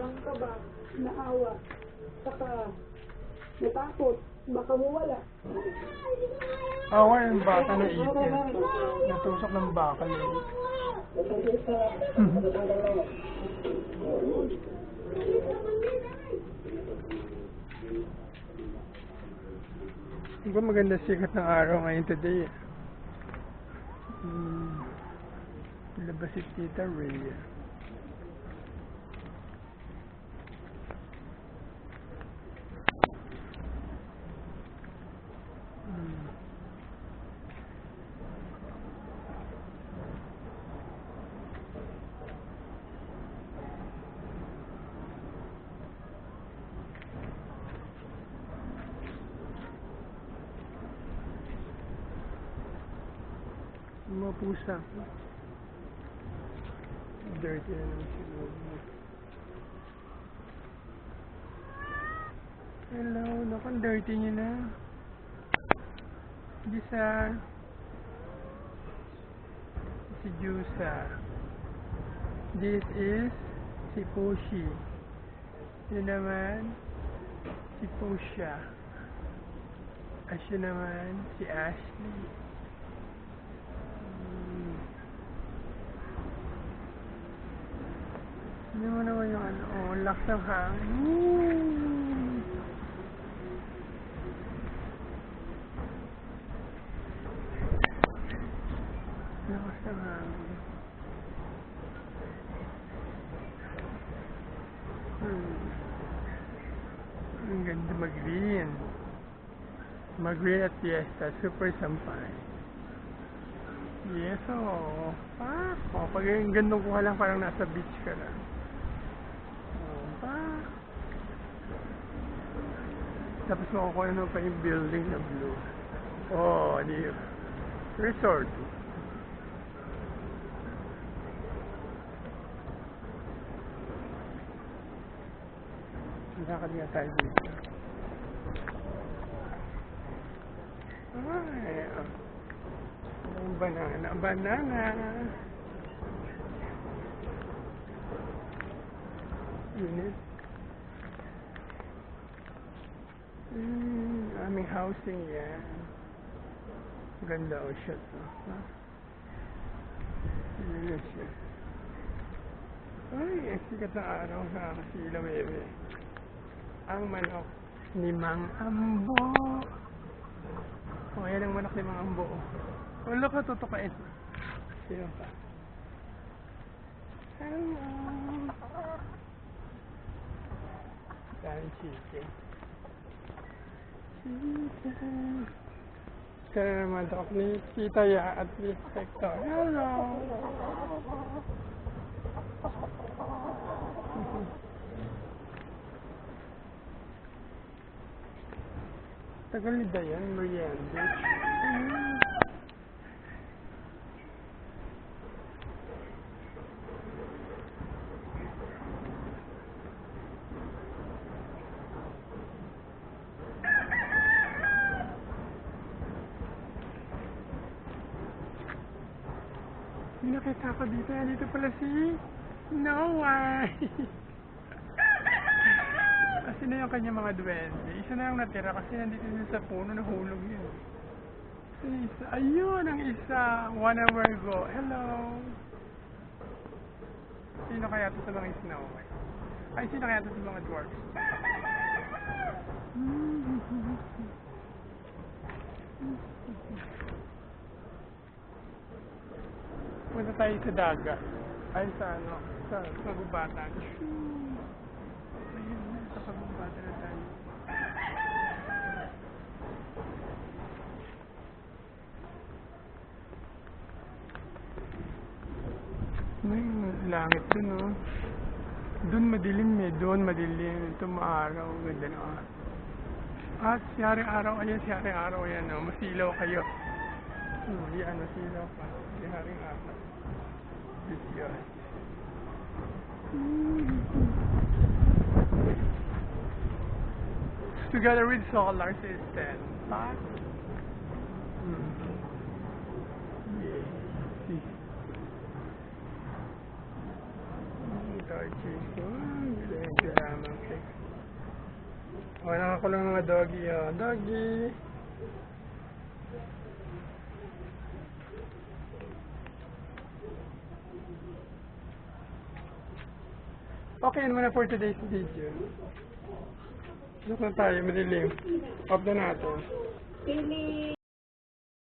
ng kaba, naawa, saka natakot, baka mawala. Awa yung baka na ipin. Natusok ng baka na ipin. Diba maganda sikat ng araw ngayon today? Labas si Tita Rhea. Mga pusa. Dirty na naman siguro. Hello, naku, dirty nyo na. Gisa. Si Jusa. This is si Poshi. Yun naman, si Posha. Asya naman, si Ashley. Hindi mo naman yung ano, lakas ng hangin. Lakas ng hangin. Ang ganda mag-green. Mag-green at fiesta, super sampay. Yes, oo. Pag yung gandong kuha lang, parang nasa beach ka lang. Tapos makukuha naman pa yung building na blue. Oh, di resort. Lakad nga tayo dito. Ay, banana, banana. Unit. Aming housing yan. Ganda o siya to. Yun siya. Ay, ang sikat na araw sa Kasila, bebe. Ang manok ni Mang Ambo. Oh, yan ang manok ni Mang Ambo. Wala ka tutukain. Sino pa? Hello. Daming chicken. Kaya naman ako ni Tita Ya at ni Hector. Hello! Tagal ni Dayan, merienda. Nakita ko dito. Dito pala si Noah. Kasi na yung kanya mga duwende. Isa na yung natira kasi nandito din sa puno, nahulog yun. Isa. Ayun ang isa. 1 hour ago. Hello. Sino kaya ito sa mga Snow White? Ay, sino kaya ito sa mga dwarfs? Punta tayo sa dagat. Ay, sa ano, sa kagubatan. Ayun, sa kagubatan na tayo. May langit dun, oh. Dun madilim eh, doon madilim. Ito maaraw, ganda na. At siyari araw, ayan, siyari araw, ayan, oh. Masilaw kayo. Yan, masilaw pa. Siyaring araw. This year. Together with solar system. But, yeah. Dito. Archie. Galing lamang siya. Nakakulong mga doggy. Doggy! Okay, ano muna for today's video. Look na tayo, madilim. Off na natin. Pili